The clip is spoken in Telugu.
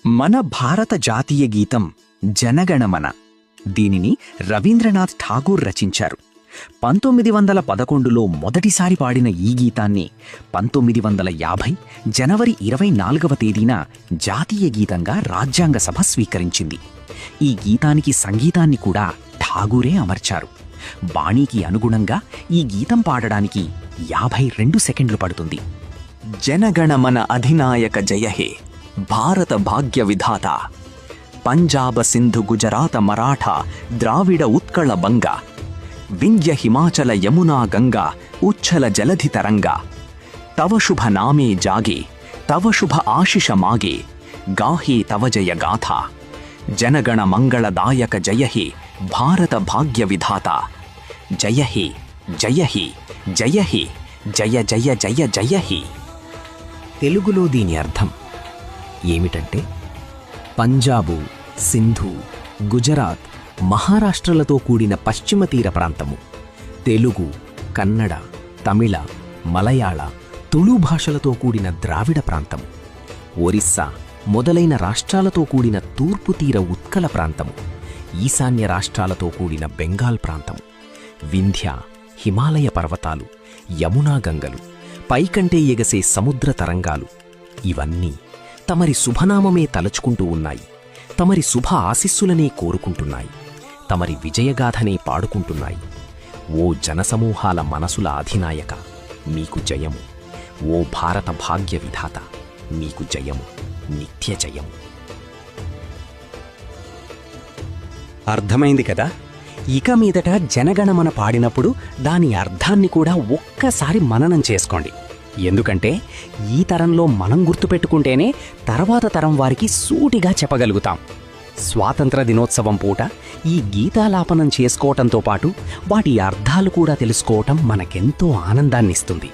మన భారత జాతీయ గీతం జనగణమన. దీనిని రవీంద్రనాథ్ ఠాగూర్ రచించారు. 1911లో మొదటిసారి పాడిన ఈ గీతాన్ని 1950 జనవరి 24వ తేదీన జాతీయ గీతంగా రాజ్యాంగ సభ స్వీకరించింది. ఈ గీతానికి సంగీతాన్ని కూడా ఠాగూరే అమర్చారు. బాణీకి అనుగుణంగా ఈ గీతం పాడడానికి 52 సెకండ్లు పడుతుంది. జనగణమన అధినాయక జయ హే భారత భాగ్య విధాత, పంజాబ సింధు గుజరాత మరాఠా ద్రావిడ ఉత్కళ బంగ, వింధ్య హిమాచల యమునా గంగా ఉచ్ఛల జలధి తరంగా, తవ శుభ నామే జాగే తవ శుభ ఆశిష మాగే, గాహే తవ జయ గాథా, జనగణ మంగళదాయక జయ హే భారత భాగ్య విధాత, జయ హే జయ హే జయ హే జయ జయ జయ జయ హే. తెలుగులో దీని అర్థం ఏమిటంటే, పంజాబు, సింధు, గుజరాత్, మహారాష్ట్రలతో కూడిన పశ్చిమ తీర ప్రాంతము, తెలుగు, కన్నడ, తమిళ, మలయాళ, తుళు భాషలతో కూడిన ద్రావిడ ప్రాంతము, ఒరిస్సా మొదలైన రాష్ట్రాలతో కూడిన తూర్పు తీర ఉత్కల ప్రాంతము, ఈశాన్య రాష్ట్రాలతో కూడిన బెంగాల్ ప్రాంతము, వింధ్య హిమాలయ పర్వతాలు, యమునా గంగలు, పైకంటే ఎగసే సముద్ర తరంగాలు, ఇవన్నీ తమరి శుభనామమే తలచుకుంటూ ఉన్నాయి. తమరి శుభ ఆశీస్సులనే కోరుకుంటున్నాయి. తమరి విజయగాథనే పాడుకుంటున్నాయి. ఓ జనసమూహాల మనసుల అధినాయక, మీకు జయము. ఓ భారత భాగ్య విధాత, మీకు జయము, నిత్య జయము. అర్థమైంది కదా? ఇక మీదట జనగణమన పాడినప్పుడు దాని అర్థాన్ని కూడా ఒక్కసారి మననం చేసుకోండి. ఎందుకంటే ఈ తరంలో మనం గుర్తుపెట్టుకుంటేనే తర్వాత తరం వారికి సూటిగా చెప్పగలుగుతాం. స్వాతంత్ర దినోత్సవం పూట ఈ గీతాలాపనం చేసుకోవటంతో పాటు వాటి అర్థాలు కూడా తెలుసుకోవటం మనకెంతో ఆనందాన్నిస్తుంది.